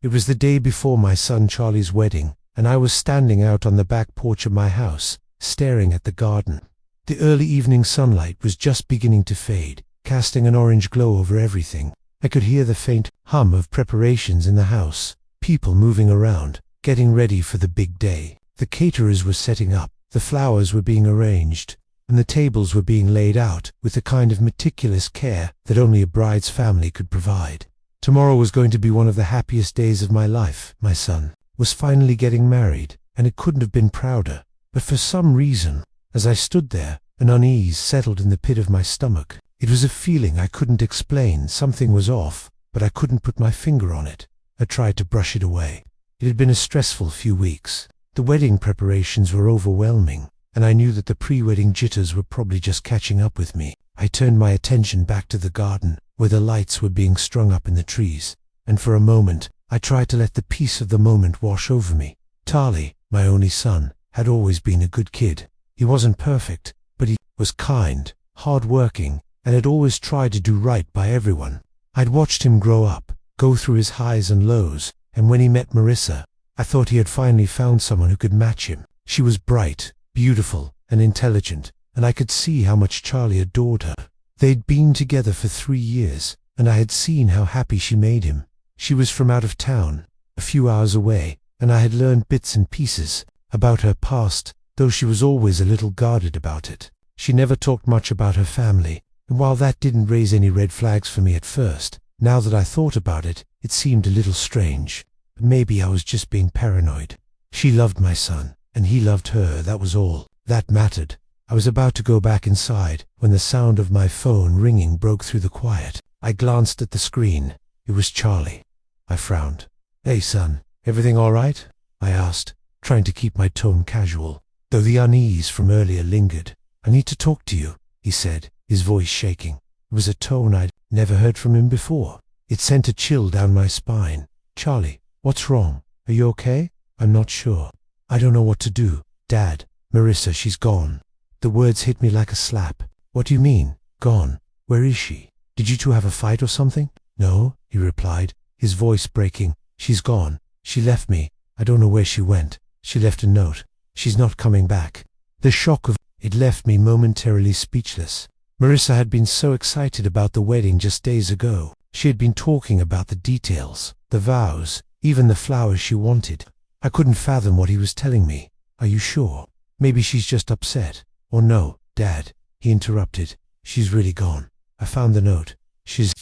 It was the day before my son Charlie's wedding, and I was standing out on the back porch of my house, staring at the garden. The early evening sunlight was just beginning to fade, casting an orange glow over everything. I could hear the faint hum of preparations in the house, people moving around, getting ready for the big day. The caterers were setting up, the flowers were being arranged, and the tables were being laid out with the kind of meticulous care that only a bride's family could provide. Tomorrow was going to be one of the happiest days of my life. My son was finally getting married, and it couldn't have been prouder. But for some reason, as I stood there, an unease settled in the pit of my stomach. It was a feeling I couldn't explain. Something was off, but I couldn't put my finger on it. I tried to brush it away. It had been a stressful few weeks. The wedding preparations were overwhelming, and I knew that the pre-wedding jitters were probably just catching up with me. I turned my attention back to the garden, where the lights were being strung up in the trees, and for a moment, I tried to let the peace of the moment wash over me. Charlie, my only son, had always been a good kid. He wasn't perfect, but he was kind, hard-working, and had always tried to do right by everyone. I'd watched him grow up, go through his highs and lows, and when he met Marissa, I thought he had finally found someone who could match him. She was bright, beautiful, and intelligent, and I could see how much Charlie adored her. They'd been together for 3 years, and I had seen how happy she made him. She was from out of town, a few hours away, and I had learned bits and pieces about her past, though she was always a little guarded about it. She never talked much about her family, and while that didn't raise any red flags for me at first, now that I thought about it, it seemed a little strange. But maybe I was just being paranoid. She loved my son, and he loved her. That was all that mattered. I was about to go back inside when the sound of my phone ringing broke through the quiet. I glanced at the screen. It was Charlie. I frowned. "Hey son, everything all right?" I asked, trying to keep my tone casual, though the unease from earlier lingered. "I need to talk to you," he said, his voice shaking. It was a tone I'd never heard from him before. It sent a chill down my spine. "Charlie, what's wrong? Are you okay?" "I'm not sure. I don't know what to do. Dad, Marissa, she's gone." The words hit me like a slap. "What do you mean, gone? Where is she? Did you two have a fight or something?" "No," he replied, his voice breaking. "She's gone. She left me. I don't know where she went. She left a note. She's not coming back." The shock of it left me momentarily speechless. Marissa had been so excited about the wedding just days ago. She had been talking about the details, the vows, even the flowers she wanted. I couldn't fathom what he was telling me. "Are you sure? Maybe she's just upset." "Or no, Dad," he interrupted. "She's really gone. I found the note. She's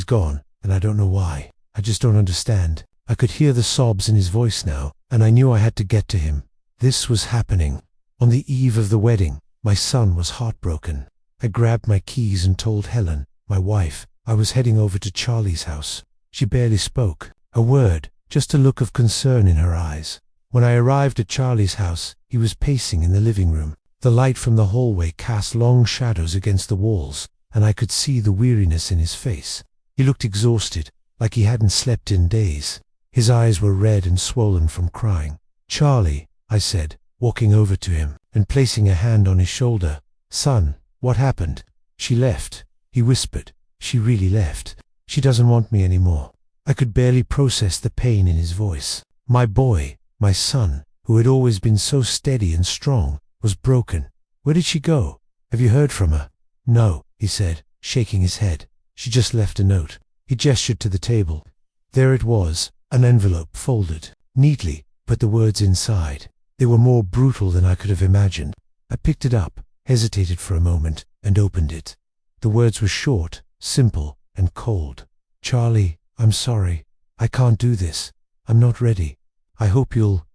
gone, and I don't know why. I just don't understand." I could hear the sobs in his voice now, and I knew I had to get to him. This was happening. On the eve of the wedding, my son was heartbroken. I grabbed my keys and told Helen, my wife, I was heading over to Charlie's house. She barely spoke a word, just a look of concern in her eyes. When I arrived at Charlie's house, he was pacing in the living room. The light from the hallway cast long shadows against the walls, and I could see the weariness in his face. He looked exhausted, like he hadn't slept in days. His eyes were red and swollen from crying. "Charlie," I said, walking over to him and placing a hand on his shoulder. "Son, what happened?" "She left," he whispered. "She really left. She doesn't want me anymore." I could barely process the pain in his voice. My boy, my son, who had always been so steady and strong, was broken. "Where did she go? Have you heard from her?" "No," he said, shaking his head. "She just left a note." He gestured to the table. There it was, an envelope folded neatly, but the words inside, they were more brutal than I could have imagined. I picked it up, hesitated for a moment, and opened it. The words were short, simple, and cold. "Charlie, I'm sorry. I can't do this. I'm not ready. I hope you'll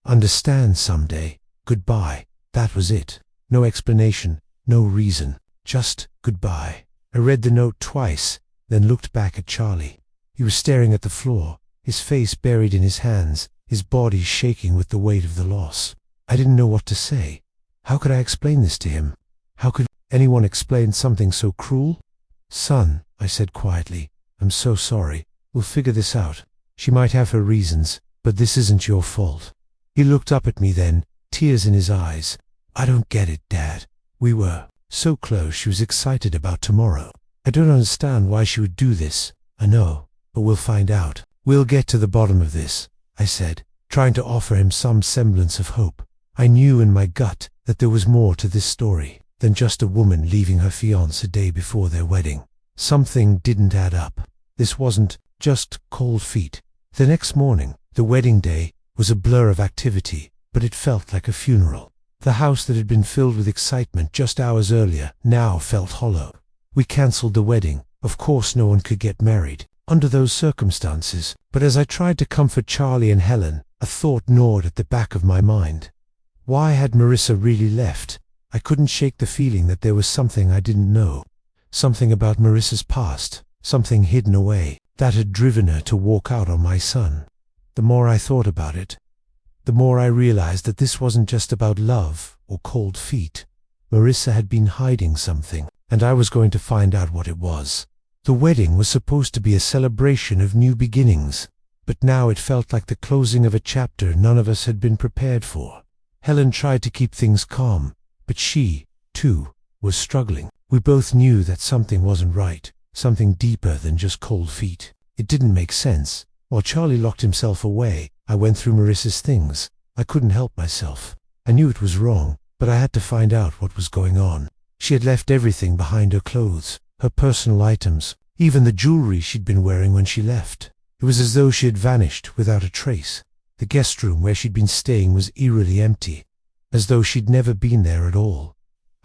understand someday. Goodbye." That was it. No explanation, no reason, just goodbye. I read the note twice, then looked back at Charlie. He was staring at the floor, his face buried in his hands, his body shaking with the weight of the loss. I didn't know what to say. How could I explain this to him? How could anyone explain something so cruel? "Son," I said quietly, "I'm so sorry. We'll figure this out. She might have her reasons, but this isn't your fault." He looked up at me then, tears in his eyes. "I don't get it, Dad. We were so close. She was excited about tomorrow. I don't understand why she would do this. I know, but we'll find out." "We'll get to the bottom of this," I said, trying to offer him some semblance of hope. I knew in my gut that there was more to this story than just a woman leaving her fiancé a day before their wedding. Something didn't add up. This wasn't just cold feet. The next morning, the wedding day, was a blur of activity, but it felt like a funeral. The house that had been filled with excitement just hours earlier now felt hollow. We cancelled the wedding. Of course no one could get married under those circumstances, but as I tried to comfort Charlie and Helen, a thought gnawed at the back of my mind. Why had Marissa really left? I couldn't shake the feeling that there was something I didn't know. Something about Marissa's past, something hidden away, that had driven her to walk out on my son. The more I thought about it, the more I realized that this wasn't just about love or cold feet. Marissa had been hiding something, and I was going to find out what it was. The wedding was supposed to be a celebration of new beginnings, but now it felt like the closing of a chapter none of us had been prepared for. Helen tried to keep things calm, but she, too, was struggling. We both knew that something wasn't right, something deeper than just cold feet. It didn't make sense. While Charlie locked himself away, I went through Marissa's things. I couldn't help myself. I knew it was wrong, but I had to find out what was going on. She had left everything behind: her clothes, her personal items, even the jewelry she'd been wearing when she left. It was as though she had vanished without a trace. The guest room where she'd been staying was eerily empty, as though she'd never been there at all.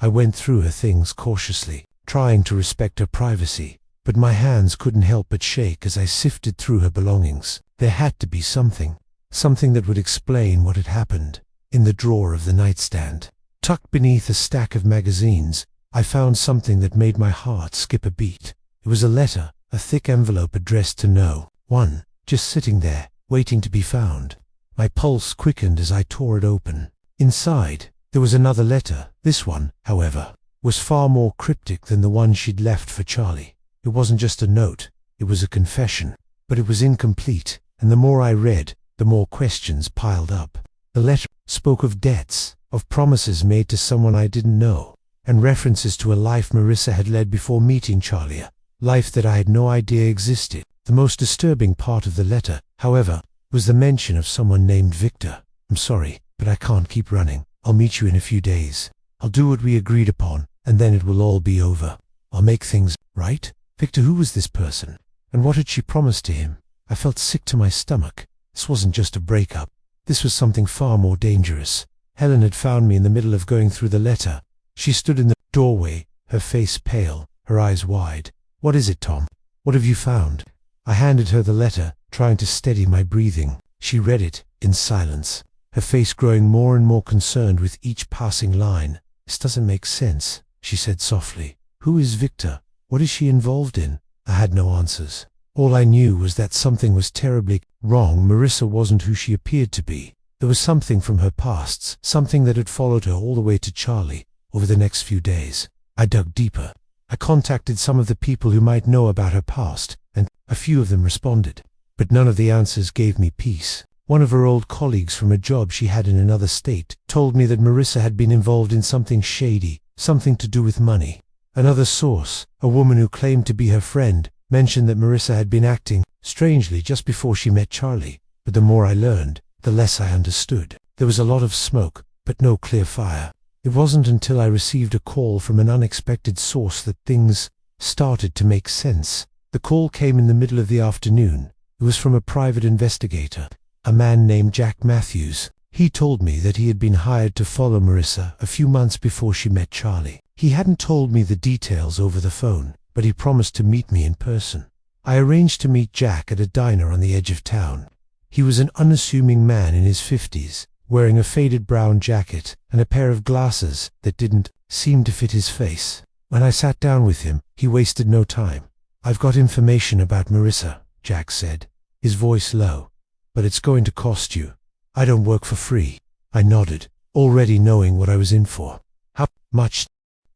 I went through her things cautiously, trying to respect her privacy, but my hands couldn't help but shake as I sifted through her belongings. There had to be something that would explain what had happened. In the drawer of the nightstand, tucked beneath a stack of magazines, I found something that made my heart skip a beat. It was a letter, a thick envelope addressed to no one, just sitting there, waiting to be found. My pulse quickened as I tore it open. Inside, there was another letter. This one, however, was far more cryptic than the one she'd left for Charlie. It wasn't just a note, it was a confession, but it was incomplete, and the more I read, the more questions piled up. The letter spoke of debts, of promises made to someone I didn't know, and references to a life Marissa had led before meeting Charlie, a life that I had no idea existed. The most disturbing part of the letter, however, was the mention of someone named Victor. "I'm sorry, but I can't keep running. I'll meet you in a few days. I'll do what we agreed upon, and then it will all be over. I'll make things right." Victor, who was this person? And what had she promised to him? I felt sick to my stomach. This wasn't just a breakup. This was something far more dangerous. Helen had found me in the middle of going through the letter. She stood in the doorway, her face pale, her eyes wide. "What is it, Tom? What have you found?" I handed her the letter, trying to steady my breathing. She read it in silence, her face growing more and more concerned with each passing line. "This doesn't make sense," she said softly. "Who is Victor? What is she involved in?" I had no answers. All I knew was that something was terribly wrong. Marissa wasn't who she appeared to be. There was something from her past, something that had followed her all the way to Charlie over the next few days. I dug deeper. I contacted some of the people who might know about her past, and a few of them responded. But none of the answers gave me peace. One of her old colleagues from a job she had in another state told me that Marissa had been involved in something shady, something to do with money. Another source, a woman who claimed to be her friend, mentioned that Marissa had been acting strangely just before she met Charlie. But the more I learned, the less I understood. There was a lot of smoke, but no clear fire. It wasn't until I received a call from an unexpected source that things started to make sense. The call came in the middle of the afternoon. It was from a private investigator, a man named Jack Matthews. He told me that he had been hired to follow Marissa a few months before she met Charlie. He hadn't told me the details over the phone, but he promised to meet me in person. I arranged to meet Jack at a diner on the edge of town. He was an unassuming man in his 50s, wearing a faded brown jacket and a pair of glasses that didn't seem to fit his face. When I sat down with him, he wasted no time. "I've got information about Marissa," Jack said, his voice low. "But it's going to cost you. I don't work for free." I nodded, already knowing what I was in for. "How much?"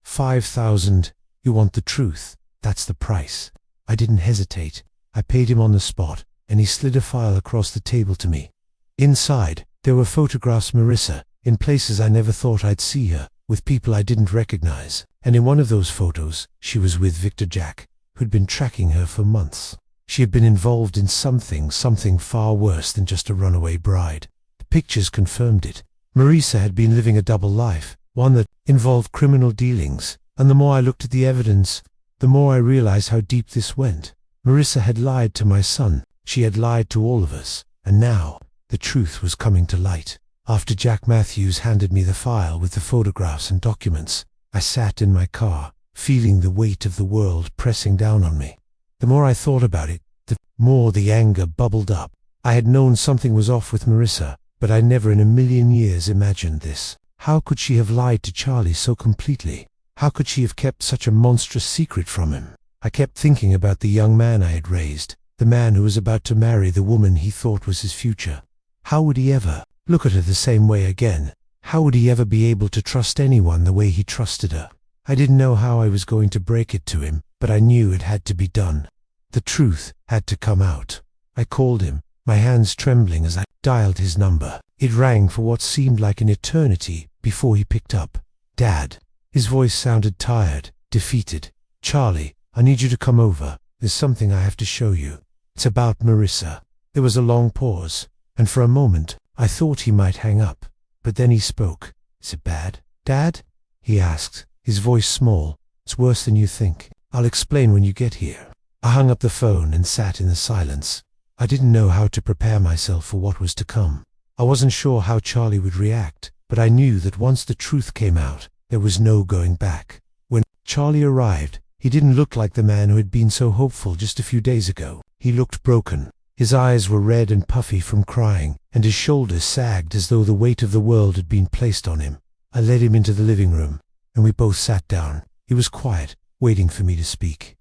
$5,000. "You want the truth? That's the price." I didn't hesitate. I paid him on the spot, and he slid a file across the table to me. Inside, there were photographs of Marissa, in places I never thought I'd see her, with people I didn't recognize. And in one of those photos, she was with Victor Jack, who'd been tracking her for months. She had been involved in something far worse than just a runaway bride. The pictures confirmed it. Marisa had been living a double life, one that involved criminal dealings, and the more I looked at the evidence, the more I realized how deep this went. Marisa had lied to my son. She had lied to all of us, and now the truth was coming to light. After Jack Matthews handed me the file with the photographs and documents, I sat in my car, feeling the weight of the world pressing down on me. The more I thought about it, the more the anger bubbled up. I had known something was off with Marisa, but I never in a million years imagined this. How could she have lied to Charlie so completely? How could she have kept such a monstrous secret from him? I kept thinking about the young man I had raised, the man who was about to marry the woman he thought was his future. How would he ever look at her the same way again? How would he ever be able to trust anyone the way he trusted her? I didn't know how I was going to break it to him, but I knew it had to be done. The truth had to come out. I called him, my hands trembling as I dialed his number. It rang for what seemed like an eternity before he picked up. "Dad." His voice sounded tired, defeated. "Charlie, I need you to come over. There's something I have to show you. It's about Marisa." There was a long pause, and for a moment I thought he might hang up. But then he spoke. "Is it bad, Dad?" he asked, his voice small. "It's worse than you think. I'll explain when you get here." I hung up the phone and sat in the silence. I didn't know how to prepare myself for what was to come. I wasn't sure how Charlie would react, but I knew that once the truth came out, there was no going back. When Charlie arrived, he didn't look like the man who had been so hopeful just a few days ago. He looked broken. His eyes were red and puffy from crying, and his shoulders sagged as though the weight of the world had been placed on him. I led him into the living room, and we both sat down. He was quiet, waiting for me to speak.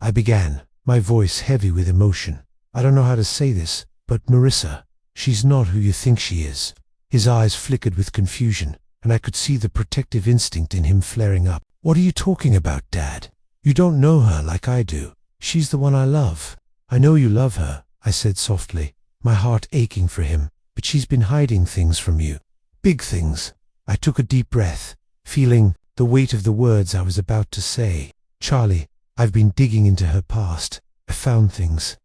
I began, my voice heavy with emotion. "I don't know how to say this, but Marisa, she's not who you think she is." His eyes flickered with confusion, and I could see the protective instinct in him flaring up. "What are you talking about, Dad? You don't know her like I do. She's the one I love." "I know you love her," I said softly, my heart aching for him, "but she's been hiding things from you. Big things." I took a deep breath, feeling the weight of the words I was about to say. "Charlie, I've been digging into her past. I found things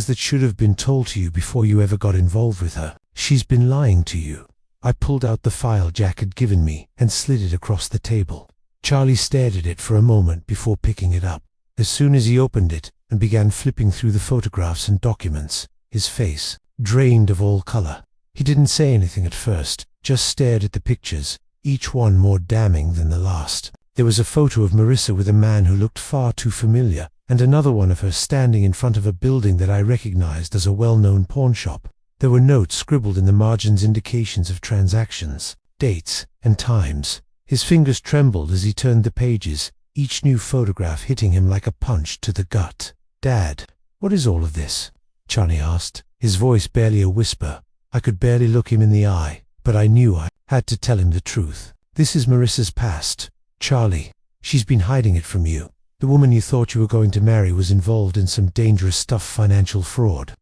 that should have been told to you before you ever got involved with her. She's been lying to you." I pulled out the file Jack had given me and slid it across the table. Charlie stared at it for a moment before picking it up. As soon as he opened it and began flipping through the photographs and documents, his face drained of all color. He didn't say anything at first, just stared at the pictures, each one more damning than the last. There was a photo of Marisa with a man who looked far too familiar, and another one of her standing in front of a building that I recognized as a well-known pawn shop. There were notes scribbled in the margins, indications of transactions, dates, and times. His fingers trembled as he turned the pages, each new photograph hitting him like a punch to the gut. "Dad, what is all of this?" Charlie asked, his voice barely a whisper. I could barely look him in the eye, but I knew I had to tell him the truth. "This is Marisa's past, Charlie. She's been hiding it from you. The woman you thought you were going to marry was involved in some dangerous stuff, financial fraud,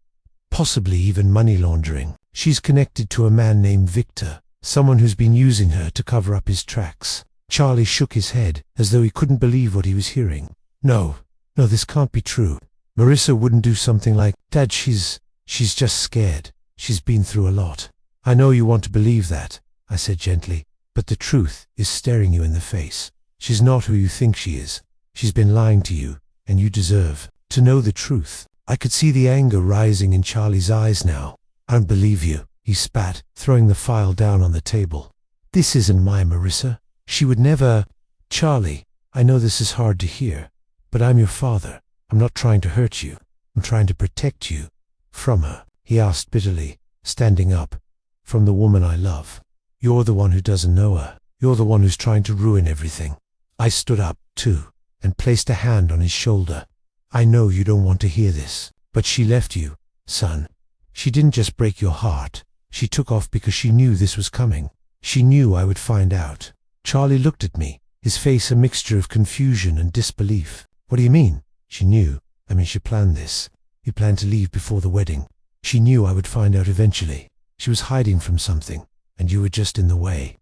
possibly even money laundering. She's connected to a man named Victor, someone who's been using her to cover up his tracks." Charlie shook his head, as though he couldn't believe what he was hearing. No, this can't be true. Marisa wouldn't do something like that. She's just scared. She's been through a lot." "I know you want to believe that," I said gently, "but the truth is staring you in the face. She's not who you think she is. She's been lying to you, and you deserve to know the truth." I could see the anger rising in Charlie's eyes now. "I don't believe you," he spat, throwing the file down on the table. "This isn't my Marisa. She would never—" "Charlie, I know this is hard to hear, but I'm your father. I'm not trying to hurt you. I'm trying to protect you from her," he asked bitterly, standing up. "From the woman I love. You're the one who doesn't know her. You're the one who's trying to ruin everything." I stood up, too, and placed a hand on his shoulder. "I know you don't want to hear this, but she left you, son. She didn't just break your heart. She took off because she knew this was coming. She knew I would find out." Charlie looked at me, his face a mixture of confusion and disbelief. "What do you mean?" "She knew. She planned this. You planned to leave before the wedding. She knew I would find out eventually. She was hiding from something, and you were just in the way.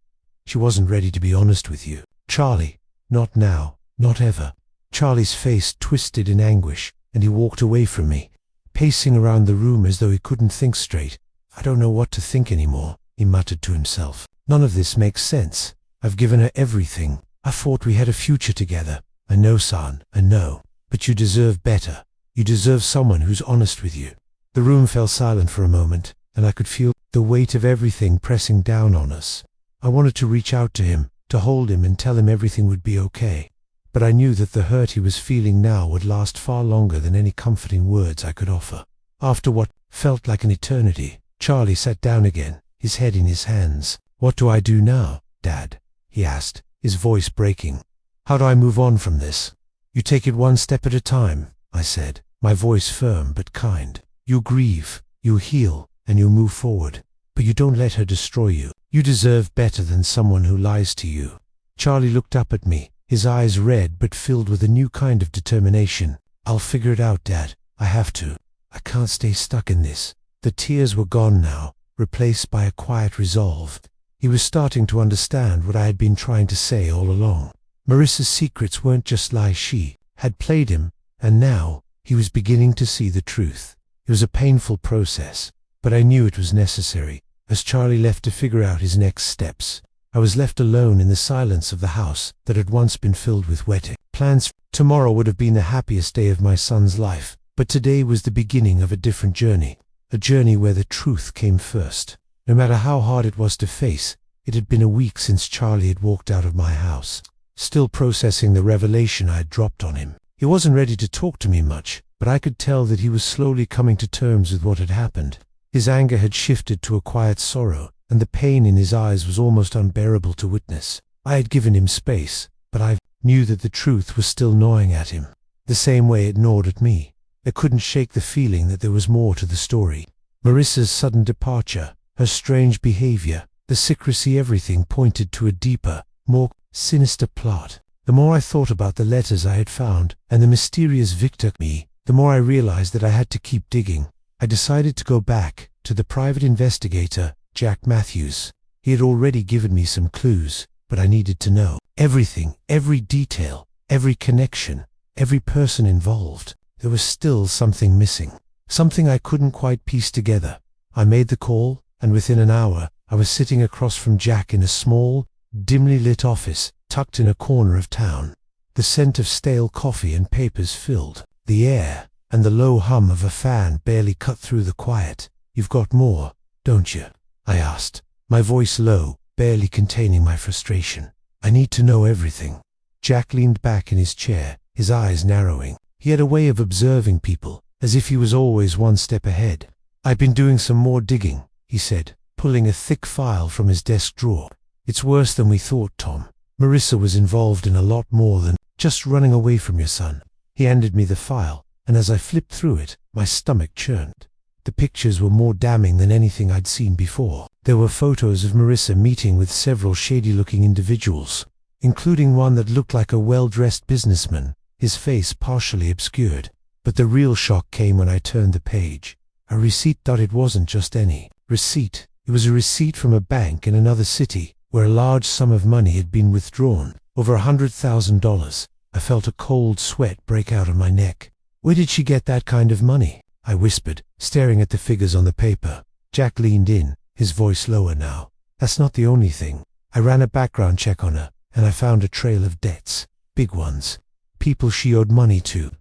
She wasn't ready to be honest with you." "Charlie, not now, not ever." Charlie's face twisted in anguish, and he walked away from me, pacing around the room as though he couldn't think straight. "I don't know what to think anymore," he muttered to himself. "None of this makes sense. I've given her everything. I thought we had a future together. I know, son, I know. But you deserve better. You deserve someone who's honest with you." The room fell silent for a moment, and I could feel the weight of everything pressing down on us. I wanted to reach out to him, to hold him and tell him everything would be okay. But I knew that the hurt he was feeling now would last far longer than any comforting words I could offer. After what felt like an eternity, Charlie sat down again, his head in his hands. "What do I do now, Dad?" he asked, his voice breaking. "How do I move on from this?" "You take it one step at a time," I said, my voice firm but kind. "You grieve, you heal, and you move forward. But you don't let her destroy you. You deserve better than someone who lies to you." Charlie looked up at me, his eyes red but filled with a new kind of determination. "I'll figure it out, Dad. I have to. I can't stay stuck in this." The tears were gone now, replaced by a quiet resolve. He was starting to understand what I had been trying to say all along. Marissa's secrets weren't just lies. She had played him, and now he was beginning to see the truth. It was a painful process, but I knew it was necessary. As Charlie left to figure out his next steps, I was left alone in the silence of the house that had once been filled with wedding plans. Tomorrow would have been the happiest day of my son's life, but today was the beginning of a different journey, a journey where the truth came first. No matter how hard it was to face, it had been a week since Charlie had walked out of my house. Still processing the revelation I had dropped on him. He wasn't ready to talk to me much, but I could tell that he was slowly coming to terms with what had happened. His anger had shifted to a quiet sorrow, and the pain in his eyes was almost unbearable to witness. I had given him space, but I knew that the truth was still gnawing at him, the same way it gnawed at me. I couldn't shake the feeling that there was more to the story. Marissa's sudden departure, her strange behavior, the secrecy, everything pointed to a deeper, more sinister plot. The more I thought about the letters I had found and the mysterious victor, the more I realized that I had to keep digging. I decided to go back to the private investigator, Jack Matthews. He had already given me some clues, but I needed to know everything, every detail, every connection, every person involved. There was still something missing, something I couldn't quite piece together. I made the call, and within an hour, I was sitting across from Jack in a small, dimly lit office tucked in a corner of town. The scent of stale coffee and papers filled the air, and the low hum of a fan barely cut through the quiet. "You've got more, don't you?" I asked, my voice low, barely containing my frustration. "I need to know everything." Jack leaned back in his chair, his eyes narrowing. He had a way of observing people, as if he was always one step ahead. "I've been doing some more digging," he said, pulling a thick file from his desk drawer. "It's worse than we thought, Tom. Marissa was involved in a lot more than just running away from your son." He handed me the file, and as I flipped through it, my stomach churned. The pictures were more damning than anything I'd seen before. There were photos of Marissa meeting with several shady-looking individuals, including one that looked like a well-dressed businessman, his face partially obscured. But the real shock came when I turned the page. A receipt. It wasn't just any receipt. It was a receipt from a bank in another city, where a large sum of money had been withdrawn, over $100,000. I felt a cold sweat break out on my neck. "Where did she get that kind of money?" I whispered, staring at the figures on the paper. Jack leaned in, his voice lower now. "That's not the only thing. I ran a background check on her, and I found a trail of debts. Big ones. People she owed money to.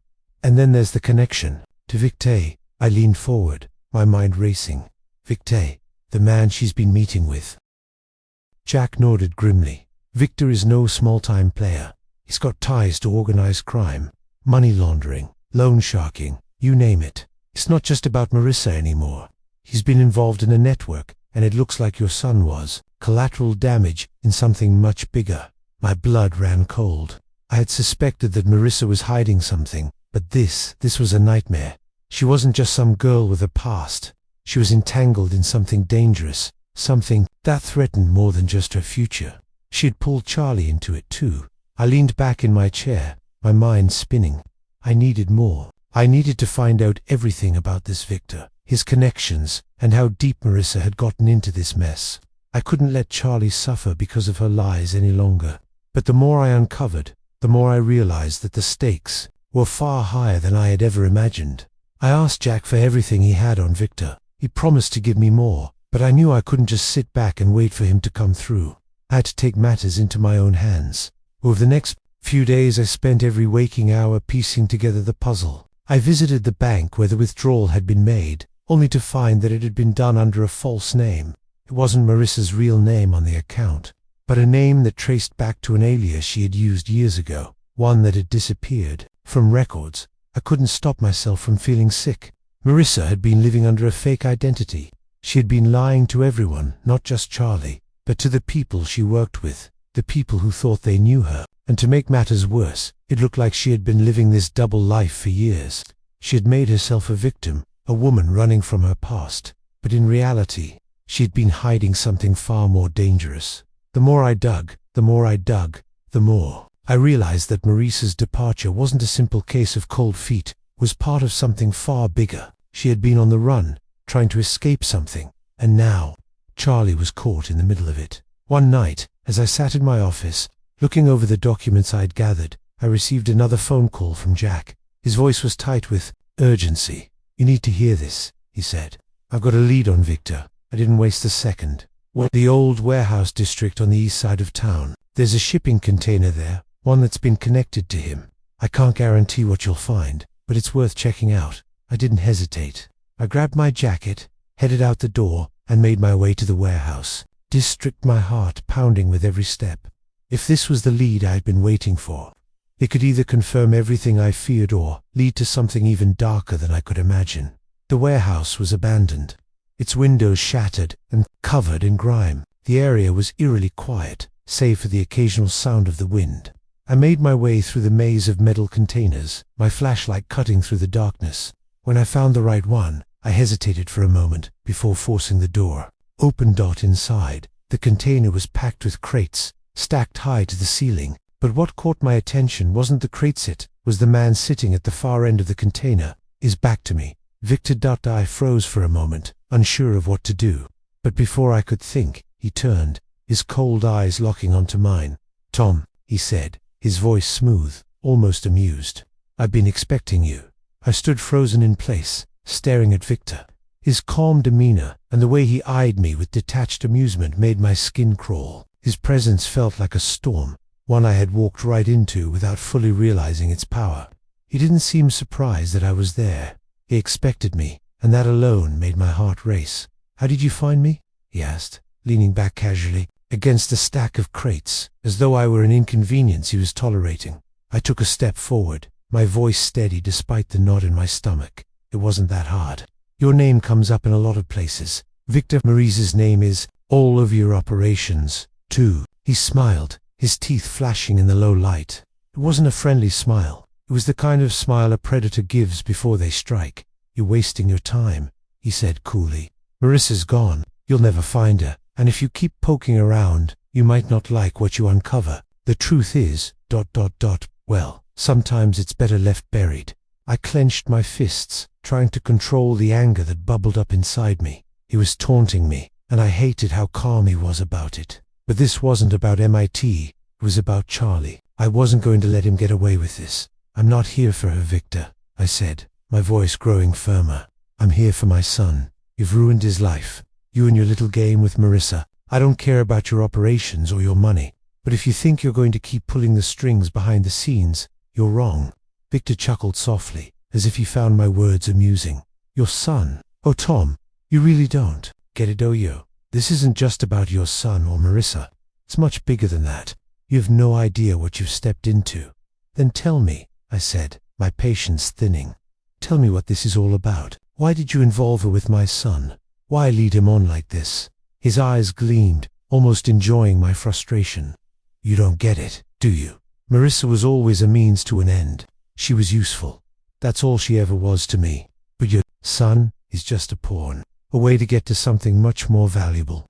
And then there's the connection to Victor." I leaned forward, my mind racing. "Victor, the man she's been meeting with." Jack nodded grimly. "Victor is no small-time player. He's got ties to organized crime, money laundering, loan sharking, you name it. It's not just about Marissa anymore. He's been involved in a network, and it looks like your son was. Collateral damage in something much bigger." My blood ran cold. I had suspected that Marissa was hiding something, but this was a nightmare. She wasn't just some girl with a past. She was entangled in something dangerous, something that threatened more than just her future. She had pulled Charlie into it too. I leaned back in my chair, my mind spinning. I needed more. I needed to find out everything about this Victor, his connections, and how deep Marissa had gotten into this mess. I couldn't let Charlie suffer because of her lies any longer. But the more I uncovered, the more I realized that the stakes were far higher than I had ever imagined. I asked Jack for everything he had on Victor. He promised to give me more, but I knew I couldn't just sit back and wait for him to come through. I had to take matters into my own hands. Over the next few days I spent every waking hour piecing together the puzzle. I visited the bank where the withdrawal had been made, only to find that it had been done under a false name. It wasn't Marissa's real name on the account, but a name that traced back to an alias she had used years ago, one that had disappeared from records. I couldn't stop myself from feeling sick. Marissa had been living under a fake identity. She had been lying to everyone, not just Charlie, but to the people she worked with, the people who thought they knew her. And to make matters worse, it looked like she had been living this double life for years. She had made herself a victim, a woman running from her past. But in reality, she had been hiding something far more dangerous. The more I dug, the more I realized that Marissa's departure wasn't a simple case of cold feet, was part of something far bigger. She had been on the run, trying to escape something, and now Charlie was caught in the middle of it. One night, as I sat in my office, looking over the documents I'd gathered, I received another phone call from Jack. His voice was tight with urgency. "You need to hear this," he said. "I've got a lead on Victor." I didn't waste a second. The old warehouse district on the east side of town. There's a shipping container there, one that's been connected to him. I can't guarantee what you'll find, but it's worth checking out. I didn't hesitate. I grabbed my jacket, headed out the door, and made my way to the warehouse district, my heart pounding with every step. If this was the lead I had been waiting for, it could either confirm everything I feared or lead to something even darker than I could imagine. The warehouse was abandoned, its windows shattered and covered in grime. The area was eerily quiet, save for the occasional sound of the wind. I made my way through the maze of metal containers, my flashlight cutting through the darkness. When I found the right one, I hesitated for a moment before forcing the door open. Inside, the container was packed with crates, stacked high to the ceiling. But what caught my attention wasn't the crates, it was the man sitting at the far end of the container, his back to me. Victor. I froze for a moment, unsure of what to do. But before I could think, he turned, his cold eyes locking onto mine. "Tom," he said, his voice smooth, almost amused. "I've been expecting you." I stood frozen in place, staring at Victor. His calm demeanor and the way he eyed me with detached amusement made my skin crawl. His presence felt like a storm, one I had walked right into without fully realizing its power. He didn't seem surprised that I was there. He expected me, and that alone made my heart race. "How did you find me?" he asked, leaning back casually against a stack of crates, as though I were an inconvenience he was tolerating. I took a step forward, my voice steady despite the knot in my stomach. "It wasn't that hard. Your name comes up in a lot of places. Victor. Marissa's name is all over your operations, too." He smiled, his teeth flashing in the low light. It wasn't a friendly smile. It was the kind of smile a predator gives before they strike. "You're wasting your time," he said coolly. "Marissa's gone. You'll never find her. And if you keep poking around, you might not like what you uncover. The truth is, well, sometimes it's better left buried." I clenched my fists, trying to control the anger that bubbled up inside me. He was taunting me, and I hated how calm he was about it. But this wasn't about MIT, it was about Charlie. I wasn't going to let him get away with this. "I'm not here for her, Victor," I said, my voice growing firmer. "I'm here for my son. You've ruined his life. You and your little game with Marissa. I don't care about your operations or your money. But if you think you're going to keep pulling the strings behind the scenes, you're wrong." Victor chuckled softly, as if he found my words amusing. "Your son? Oh, Tom, you really don't get it, do you? This isn't just about your son or Marissa. It's much bigger than that. You have no idea what you've stepped into." "Then tell me," I said, my patience thinning. "Tell me what this is all about. Why did you involve her with my son? Why lead him on like this?" His eyes gleamed, almost enjoying my frustration. "You don't get it, do you? Marissa was always a means to an end. She was useful. That's all she ever was to me. But your son is just a pawn, a way to get to something much more valuable.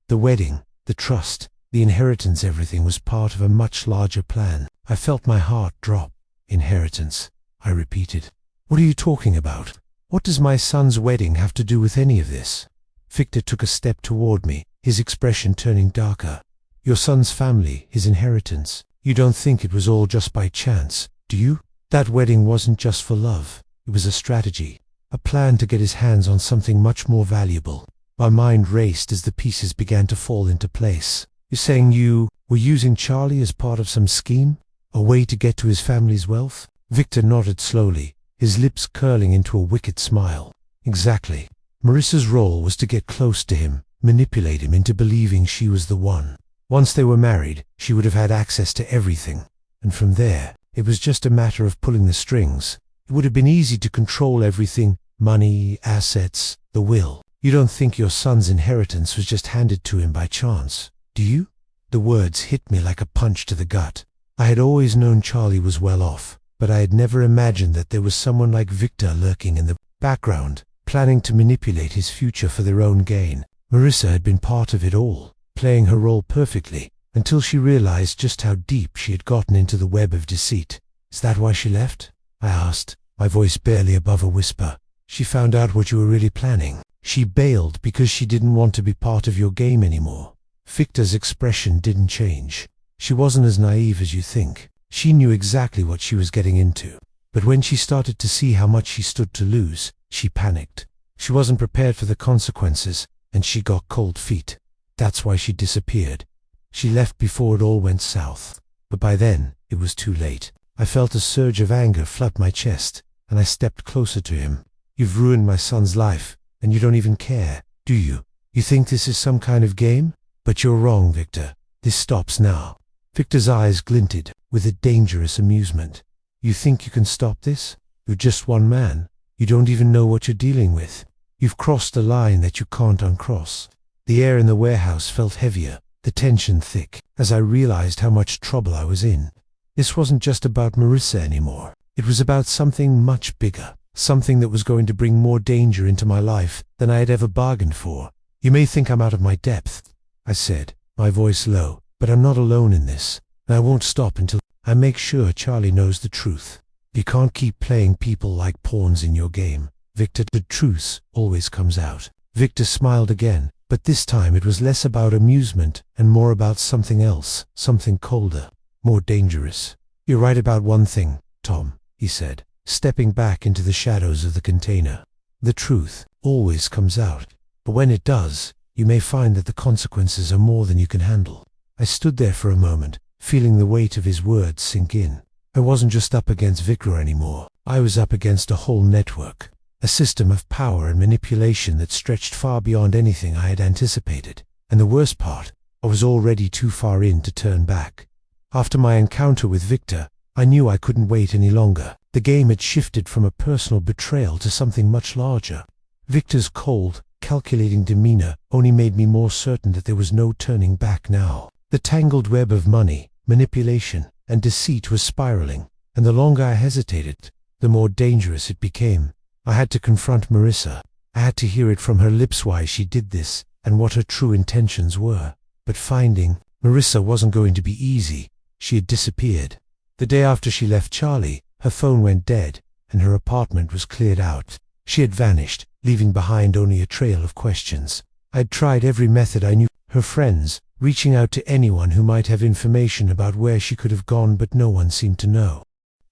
The wedding, the trust, the inheritance, everything was part of a much larger plan." I felt my heart drop. "Inheritance," I repeated. "What are you talking about? What does my son's wedding have to do with any of this?" Victor took a step toward me, his expression turning darker. "Your son's family, his inheritance. You don't think it was all just by chance, do you?" That wedding wasn't just for love. It was a strategy, a plan to get his hands on something much more valuable. My mind raced as the pieces began to fall into place. You're saying you were using Charlie as part of some scheme? A way to get to his family's wealth? Victor nodded slowly, his lips curling into a wicked smile. Exactly. Marissa's role was to get close to him, manipulate him into believing she was the one. Once they were married, she would have had access to everything. And from there, it was just a matter of pulling the strings. It would have been easy to control everything: money, assets, the will. You don't think your son's inheritance was just handed to him by chance, do you? The words hit me like a punch to the gut. I had always known Charlie was well off, but I had never imagined that there was someone like Victor lurking in the background, planning to manipulate his future for their own gain. Marissa had been part of it all, playing her role perfectly, until she realized just how deep she had gotten into the web of deceit. Is that why she left? I asked, my voice barely above a whisper. She found out what you were really planning. She bailed because she didn't want to be part of your game anymore. Victor's expression didn't change. She wasn't as naive as you think. She knew exactly what she was getting into. But when she started to see how much she stood to lose, she panicked. She wasn't prepared for the consequences, and she got cold feet. That's why she disappeared. She left before it all went south. But by then, it was too late. I felt a surge of anger flood my chest, and I stepped closer to him. You've ruined my son's life, and you don't even care, do you? You think this is some kind of game? But you're wrong, Victor. This stops now. Victor's eyes glinted with a dangerous amusement. You think you can stop this? You're just one man. You don't even know what you're dealing with. You've crossed a line that you can't uncross. The air in the warehouse felt heavier, the tension thick, as I realized how much trouble I was in. This wasn't just about Marissa anymore. It was about something much bigger, something that was going to bring more danger into my life than I had ever bargained for. You may think I'm out of my depth, I said, my voice low, but I'm not alone in this, and I won't stop until I make sure Charlie knows the truth. You can't keep playing people like pawns in your game, Victor. The truth always comes out. Victor smiled again, but this time it was less about amusement and more about something else, something colder, more dangerous. You're right about one thing, Tom, he said, stepping back into the shadows of the container. The truth always comes out, but when it does, you may find that the consequences are more than you can handle. I stood there for a moment, feeling the weight of his words sink in. I wasn't just up against Victor anymore. I was up against a whole network, a system of power and manipulation that stretched far beyond anything I had anticipated. And the worst part, I was already too far in to turn back. After my encounter with Victor, I knew I couldn't wait any longer. The game had shifted from a personal betrayal to something much larger. Victor's cold, calculating demeanor only made me more certain that there was no turning back now. The tangled web of money, manipulation, and deceit was spiraling, and the longer I hesitated, the more dangerous it became. I had to confront Marissa. I had to hear it from her lips why she did this, and what her true intentions were. But finding Marissa wasn't going to be easy. She had disappeared. The day after she left Charlie, her phone went dead, and her apartment was cleared out. She had vanished, leaving behind only a trail of questions. I had tried every method I knew. Her friends, reaching out to anyone who might have information about where she could have gone, but no one seemed to know.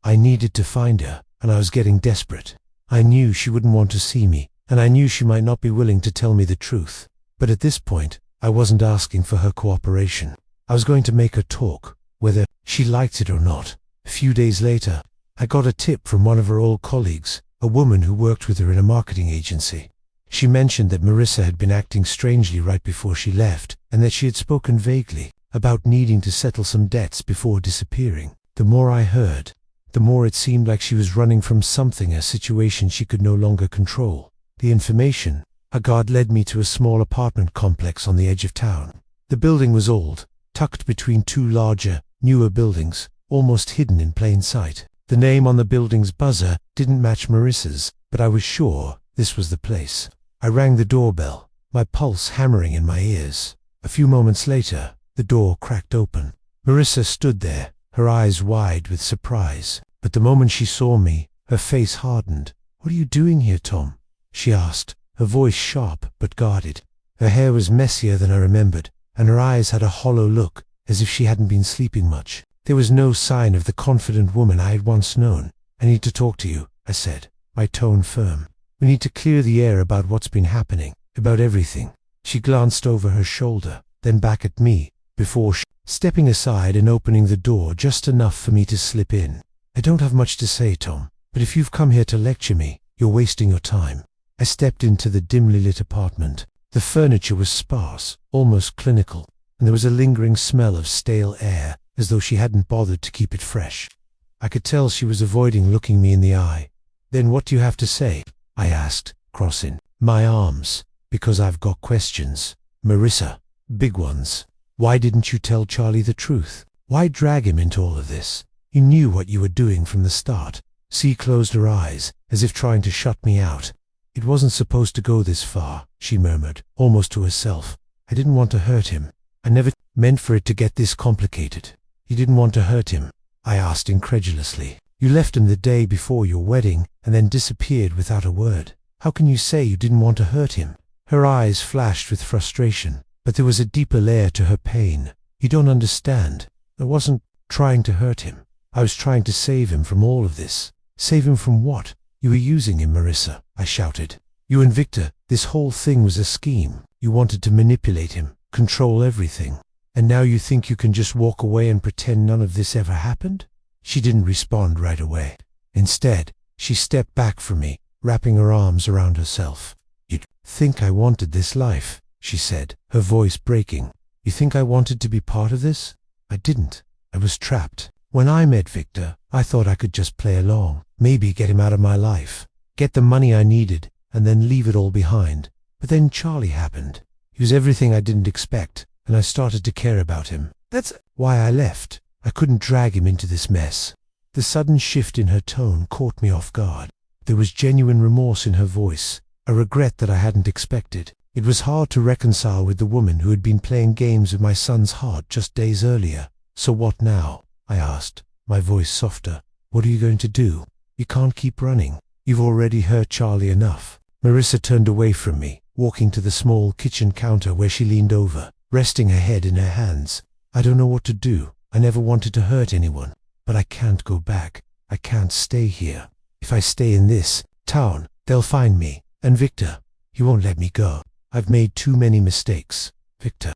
I needed to find her, and I was getting desperate. I knew she wouldn't want to see me, and I knew she might not be willing to tell me the truth. But at this point, I wasn't asking for her cooperation. I was going to make her talk, whether she liked it or not. A few days later, I got a tip from one of her old colleagues, a woman who worked with her in a marketing agency. She mentioned that Marissa had been acting strangely right before she left, and that she had spoken vaguely about needing to settle some debts before disappearing. The more I heard, the more it seemed like she was running from something, a situation she could no longer control. The information, a guard led me to a small apartment complex on the edge of town. The building was old, tucked between two larger, newer buildings, almost hidden in plain sight. The name on the building's buzzer didn't match Marissa's, but I was sure this was the place. I rang the doorbell, my pulse hammering in my ears. A few moments later, the door cracked open. Marissa stood there, her eyes wide with surprise. But the moment she saw me, her face hardened. "What are you doing here, Tom?" she asked, her voice sharp but guarded. Her hair was messier than I remembered, and her eyes had a hollow look, as if she hadn't been sleeping much. There was no sign of the confident woman I had once known. I need to talk to you, I said, my tone firm. We need to clear the air about what's been happening, about everything. She glanced over her shoulder, then back at me, before stepping aside and opening the door just enough for me to slip in. I don't have much to say, Tom, but if you've come here to lecture me, you're wasting your time. I stepped into the dimly lit apartment. The furniture was sparse, almost clinical, and there was a lingering smell of stale air, as though she hadn't bothered to keep it fresh. I could tell she was avoiding looking me in the eye. Then what do you have to say? I asked, crossing my arms, because I've got questions. Marissa, big ones. Why didn't you tell Charlie the truth? Why drag him into all of this? You knew what you were doing from the start. She closed her eyes, as if trying to shut me out. It wasn't supposed to go this far, she murmured, almost to herself. I didn't want to hurt him. I never meant for it to get this complicated. You didn't want to hurt him? I asked incredulously. You left him the day before your wedding and then disappeared without a word. How can you say you didn't want to hurt him? Her eyes flashed with frustration, but there was a deeper layer to her pain. You don't understand. I wasn't trying to hurt him. I was trying to save him from all of this. Save him from what? You were using him, Marissa, I shouted. You and Victor, this whole thing was a scheme. You wanted to manipulate him, control everything. And now you think you can just walk away and pretend none of this ever happened? She didn't respond right away. Instead, she stepped back from me, wrapping her arms around herself. You think I wanted this life, she said, her voice breaking. You think I wanted to be part of this? I didn't. I was trapped. When I met Victor, I thought I could just play along, maybe get him out of my life, get the money I needed, and then leave it all behind. But then Charlie happened. He was everything I didn't expect, and I started to care about him. That's why I left. I couldn't drag him into this mess. The sudden shift in her tone caught me off guard. There was genuine remorse in her voice, a regret that I hadn't expected. It was hard to reconcile with the woman who had been playing games with my son's heart just days earlier. So what now? I asked, my voice softer. What are you going to do? You can't keep running. You've already hurt Charlie enough. Marissa turned away from me, walking to the small kitchen counter where she leaned over, resting her head in her hands. I don't know what to do. I never wanted to hurt anyone, but I can't go back. I can't stay here. If I stay in this town, they'll find me. And Victor, he won't let me go. I've made too many mistakes. Victor.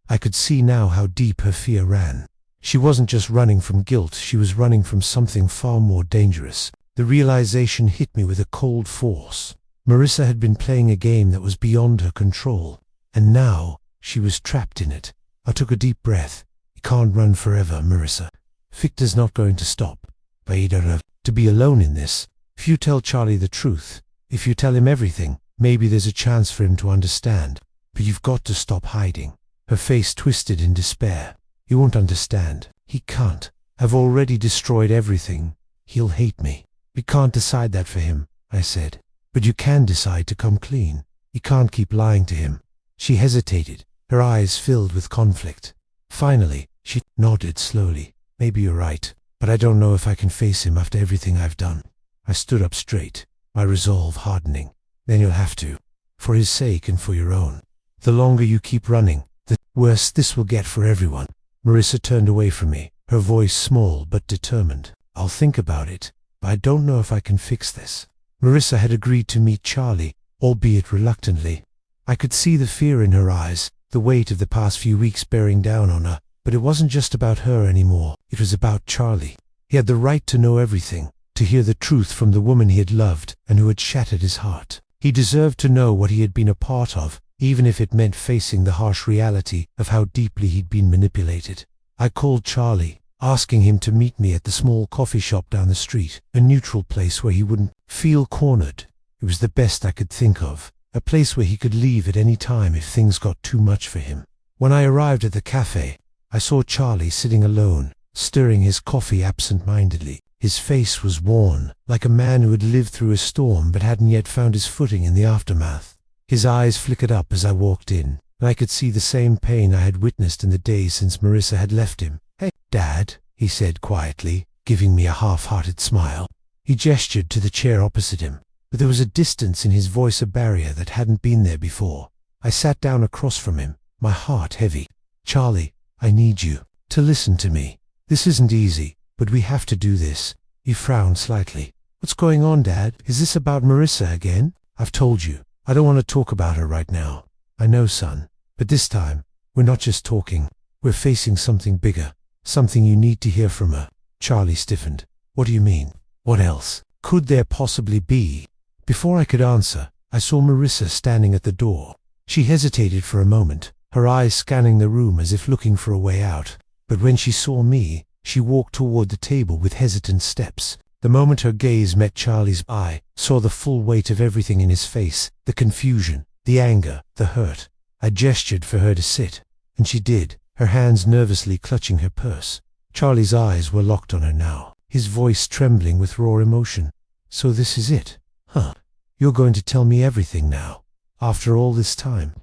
I could see now how deep her fear ran. She wasn't just running from guilt, she was running from something far more dangerous. The realization hit me with a cold force. Marissa had been playing a game that was beyond her control, and now she was trapped in it. I took a deep breath. You can't run forever, Marissa. Victor's not going to stop. But you don't have to be alone in this. If you tell Charlie the truth, if you tell him everything, maybe there's a chance for him to understand. But you've got to stop hiding. Her face twisted in despair. He won't understand. He can't. I've already destroyed everything. He'll hate me. We can't decide that for him, I said. But you can decide to come clean. You can't keep lying to him. She hesitated, her eyes filled with conflict. Finally, she nodded slowly. Maybe you're right, but I don't know if I can face him after everything I've done. I stood up straight, my resolve hardening. Then you'll have to, for his sake and for your own. The longer you keep running, the worse this will get for everyone. Marissa turned away from me, her voice small but determined. I'll think about it, but I don't know if I can fix this. Marissa had agreed to meet Charlie, albeit reluctantly. I could see the fear in her eyes, the weight of the past few weeks bearing down on her. But it wasn't just about her anymore. It was about Charlie. He had the right to know everything, to hear the truth from the woman he had loved and who had shattered his heart. He deserved to know what he had been a part of, even if it meant facing the harsh reality of how deeply he'd been manipulated. I called Charlie, asking him to meet me at the small coffee shop down the street, a neutral place where he wouldn't feel cornered. It was the best I could think of, a place where he could leave at any time if things got too much for him. When I arrived at the cafe, I saw Charlie sitting alone, stirring his coffee absent-mindedly. His face was worn, like a man who had lived through a storm but hadn't yet found his footing in the aftermath. His eyes flickered up as I walked in, and I could see the same pain I had witnessed in the days since Marissa had left him. "Hey, Dad," he said quietly, giving me a half-hearted smile. He gestured to the chair opposite him, but there was a distance in his voice, a barrier that hadn't been there before. I sat down across from him, my heart heavy. "Charlie, I need you to listen to me. This isn't easy, but we have to do this. He frowned slightly. What's going on, Dad? Is this about Marissa again? I've told you, I don't want to talk about her right now. I know, son. But this time, we're not just talking. We're facing something bigger. Something you need to hear from her. Charlie stiffened. What do you mean? What else could there possibly be? Before I could answer, I saw Marissa standing at the door. She hesitated for a moment, her eyes scanning the room as if looking for a way out. But when she saw me, she walked toward the table with hesitant steps. The moment her gaze met Charlie's, I saw the full weight of everything in his face, the confusion, the anger, the hurt. I gestured for her to sit, and she did, her hands nervously clutching her purse. Charlie's eyes were locked on her now, his voice trembling with raw emotion. So this is it, huh? You're going to tell me everything now? After all this time?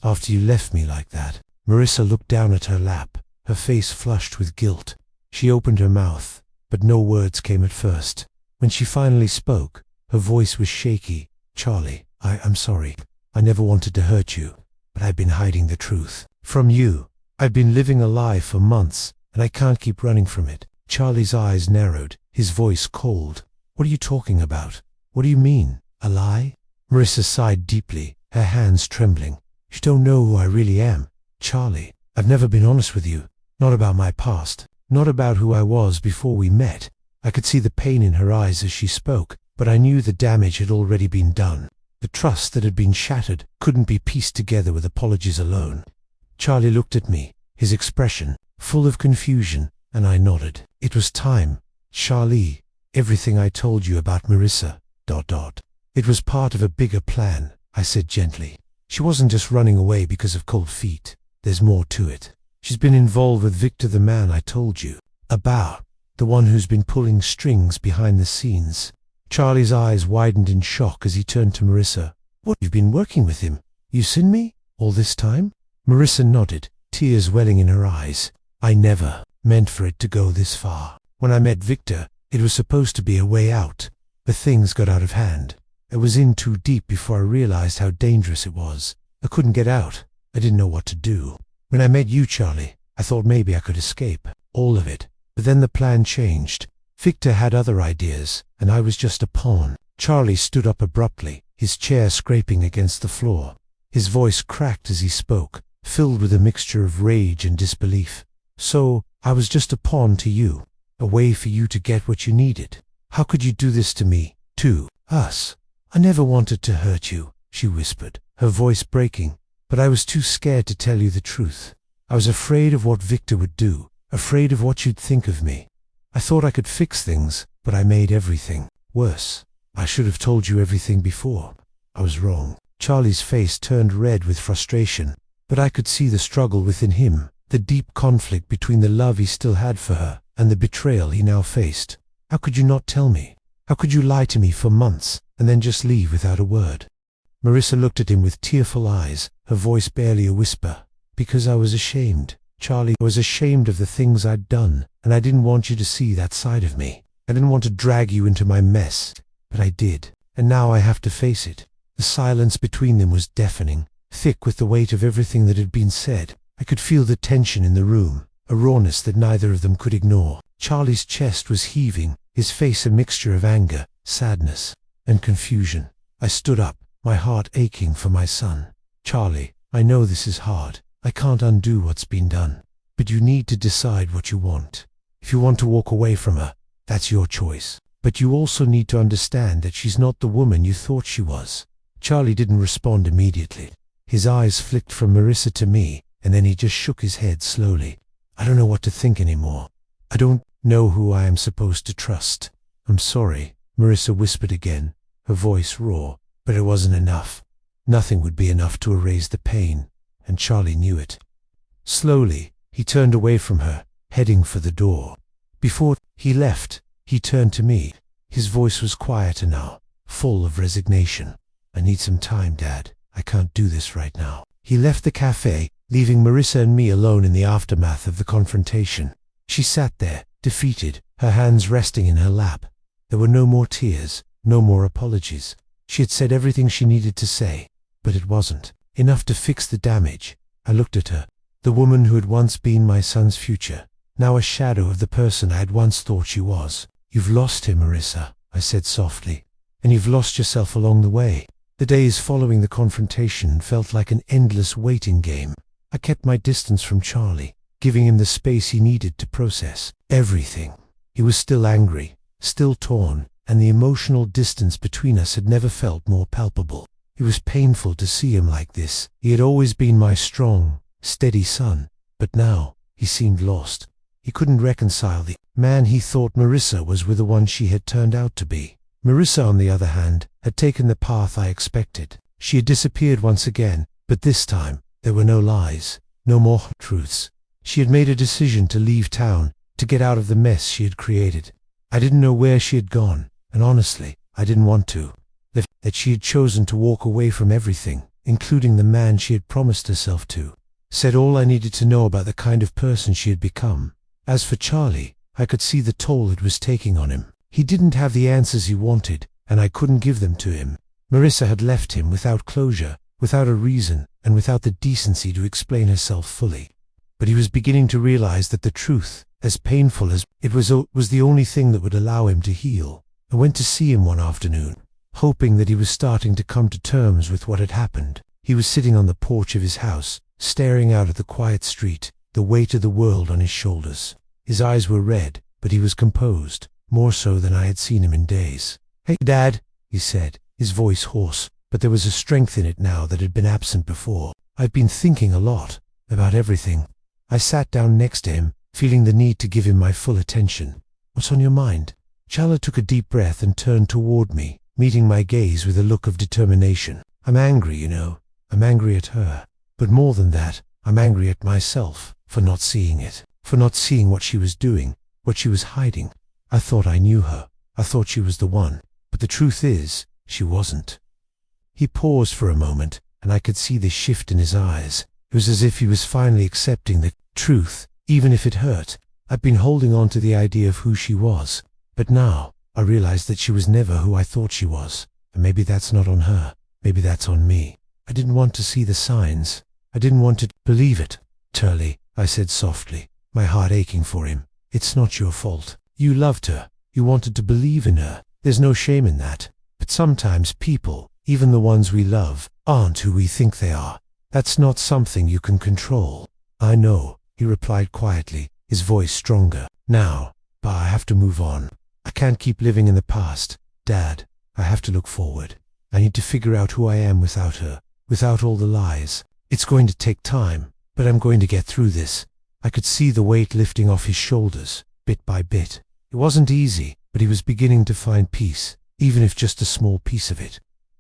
After you left me like that? Marissa looked down at her lap, her face flushed with guilt. She opened her mouth, but no words came at first. When she finally spoke, her voice was shaky. Charlie, I'm sorry. I never wanted to hurt you, but I've been hiding the truth from you. I've been living a lie for months, and I can't keep running from it. Charlie's eyes narrowed, his voice cold. What are you talking about? What do you mean? A lie? Marissa sighed deeply, her hands trembling. You don't know who I really am, Charlie. I've never been honest with you. Not about my past. Not about who I was before we met. I could see the pain in her eyes as she spoke, but I knew the damage had already been done. The trust that had been shattered couldn't be pieced together with apologies alone. Charlie looked at me, his expression full of confusion, and I nodded. It was time. Charlie, everything I told you about Marissa, ... It was part of a bigger plan, I said gently. She wasn't just running away because of cold feet. There's more to it. She's been involved with Victor, the man I told you about, the one who's been pulling strings behind the scenes. Charlie's eyes widened in shock as he turned to Marissa. What, you've been working with him? You seen me? All this time? Marissa nodded, tears welling in her eyes. I never meant for it to go this far. When I met Victor, it was supposed to be a way out, but things got out of hand. I was in too deep before I realized how dangerous it was. I couldn't get out. I didn't know what to do. When I met you, Charlie, I thought maybe I could escape all of it. But then the plan changed. Victor had other ideas, and I was just a pawn. Charlie stood up abruptly, his chair scraping against the floor. His voice cracked as he spoke, filled with a mixture of rage and disbelief. So, I was just a pawn to you, a way for you to get what you needed. How could you do this to me, to us? I never wanted to hurt you, she whispered, her voice breaking, but I was too scared to tell you the truth. I was afraid of what Victor would do, afraid of what you'd think of me. I thought I could fix things, but I made everything worse. I should have told you everything before. I was wrong. Charlie's face turned red with frustration, but I could see the struggle within him, the deep conflict between the love he still had for her and the betrayal he now faced. How could you not tell me? How could you lie to me for months and then just leave without a word? Marissa looked at him with tearful eyes, her voice barely a whisper. Because I was ashamed. Charlie, I was ashamed of the things I'd done, and I didn't want you to see that side of me. I didn't want to drag you into my mess, but I did, and now I have to face it. The silence between them was deafening, thick with the weight of everything that had been said. I could feel the tension in the room, a rawness that neither of them could ignore. Charlie's chest was heaving, his face a mixture of anger, sadness, and confusion. I stood up, my heart aching for my son. Charlie, I know this is hard. I can't undo what's been done. But you need to decide what you want. If you want to walk away from her, that's your choice. But you also need to understand that she's not the woman you thought she was. Charlie didn't respond immediately. His eyes flicked from Marissa to me, and then he just shook his head slowly. I don't know what to think anymore. I don't know who I am supposed to trust. I'm sorry, Marissa whispered again, her voice raw, but it wasn't enough. Nothing would be enough to erase the pain, and Charlie knew it. Slowly, he turned away from her, heading for the door. Before he left, he turned to me. His voice was quieter now, full of resignation. I need some time, Dad. I can't do this right now. He left the cafe, leaving Marissa and me alone in the aftermath of the confrontation. She sat there, defeated, her hands resting in her lap. There were no more tears, no more apologies. She had said everything she needed to say, but it wasn't enough to fix the damage. I looked at her, the woman who had once been my son's future, now a shadow of the person I had once thought she was. "You've lost him, Marissa," I said softly, "and you've lost yourself along the way." The days following the confrontation felt like an endless waiting game. I kept my distance from Charlie, giving him the space he needed to process everything. He was still angry, still torn, and the emotional distance between us had never felt more palpable. It was painful to see him like this. He had always been my strong, steady son, but now he seemed lost. He couldn't reconcile the man he thought Marissa was with the one she had turned out to be. Marissa, on the other hand, had taken the path I expected. She had disappeared once again, but this time there were no lies, no more truths. She had made a decision to leave town, to get out of the mess she had created. I didn't know where she had gone, and honestly, I didn't want to. That she had chosen to walk away from everything, including the man she had promised herself to, said all I needed to know about the kind of person she had become. As for Charlie, I could see the toll it was taking on him. He didn't have the answers he wanted, and I couldn't give them to him. Marissa had left him without closure, without a reason, and without the decency to explain herself fully. But he was beginning to realize that the truth, as painful as it was the only thing that would allow him to heal. I went to see him one afternoon, hoping that he was starting to come to terms with what had happened. He was sitting on the porch of his house, staring out at the quiet street, the weight of the world on his shoulders. His eyes were red, but he was composed, more so than I had seen him in days. "Hey, Dad," he said, his voice hoarse, but there was a strength in it now that had been absent before. "I've been thinking a lot about everything." I sat down next to him, feeling the need to give him my full attention. "What's on your mind?" Chala took a deep breath and turned toward me, meeting my gaze with a look of determination. "I'm angry, you know. I'm angry at her. But more than that, I'm angry at myself for not seeing it, for not seeing what she was doing, what she was hiding. I thought I knew her. I thought she was the one. But the truth is, she wasn't." He paused for a moment, and I could see the shift in his eyes. It was as if he was finally accepting the truth, even if it hurt. I'd been holding on to the idea of who she was, but now I realized that she was never who I thought she was. And maybe that's not on her. Maybe that's on me. I didn't want to see the signs. I didn't want to believe it. "Turley," I said softly, my heart aching for him, "it's not your fault. You loved her. You wanted to believe in her. There's no shame in that. But sometimes people, even the ones we love, aren't who we think they are. That's not something you can control." "I know," he replied quietly, his voice stronger. "Now, but I have to move on. I can't keep living in the past. Dad, I have to look forward. I need to figure out who I am without her, without all the lies. It's going to take time, but I'm going to get through this." I could see the weight lifting off his shoulders, bit by bit. It wasn't easy, but he was beginning to find peace, even if just a small piece of it.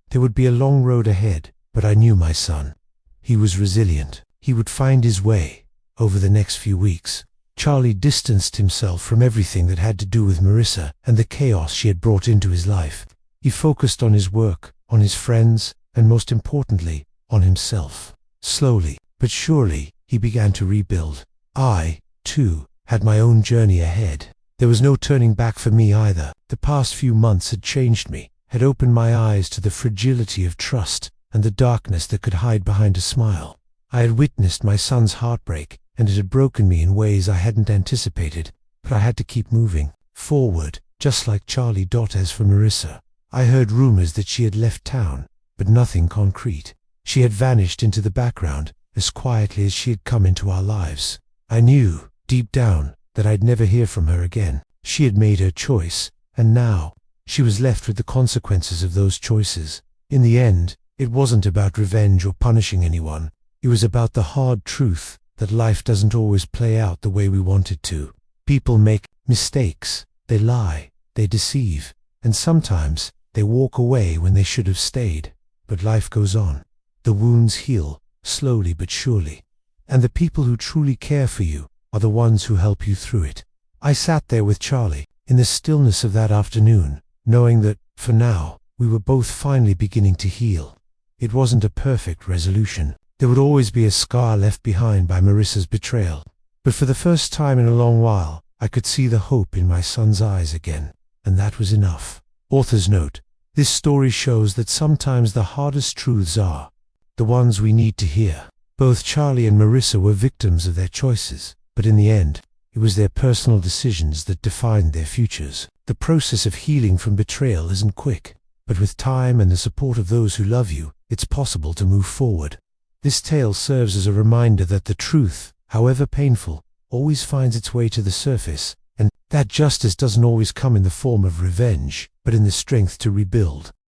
There would be a long road ahead, but I knew my son. He was resilient. He would find his way. Over the next few weeks, Charlie distanced himself from everything that had to do with Marissa and the chaos she had brought into his life. He focused on his work, on his friends, and most importantly, on himself. Slowly, but surely, he began to rebuild. I, too, had my own journey ahead. There was no turning back for me either. The past few months had changed me, had opened my eyes to the fragility of trust and the darkness that could hide behind a smile. I had witnessed my son's heartbreak, and it had broken me in ways I hadn't anticipated, but I had to keep moving forward, just like Charlie has for Marissa. I heard rumors that she had left town, but nothing concrete. She had vanished into the background, as quietly as she had come into our lives. I knew, deep down, that I'd never hear from her again. She had made her choice, and now, she was left with the consequences of those choices. In the end, it wasn't about revenge or punishing anyone. It was about the hard truth that life doesn't always play out the way we want it to. People make mistakes, they lie, they deceive, and sometimes they walk away when they should have stayed. But life goes on. The wounds heal, slowly but surely. And the people who truly care for you are the ones who help you through it. I sat there with Charlie, in the stillness of that afternoon, knowing that, for now, we were both finally beginning to heal. It wasn't a perfect resolution. There would always be a scar left behind by Marissa's betrayal. But for the first time in a long while, I could see the hope in my son's eyes again, and that was enough. Author's note: this story shows that sometimes the hardest truths are the ones we need to hear. Both Charlie and Marissa were victims of their choices, but in the end, it was their personal decisions that defined their futures. The process of healing from betrayal isn't quick, but with time and the support of those who love you, it's possible to move forward. This tale serves as a reminder that the truth, however painful, always finds its way to the surface, and that justice doesn't always come in the form of revenge, but in the strength to rebuild.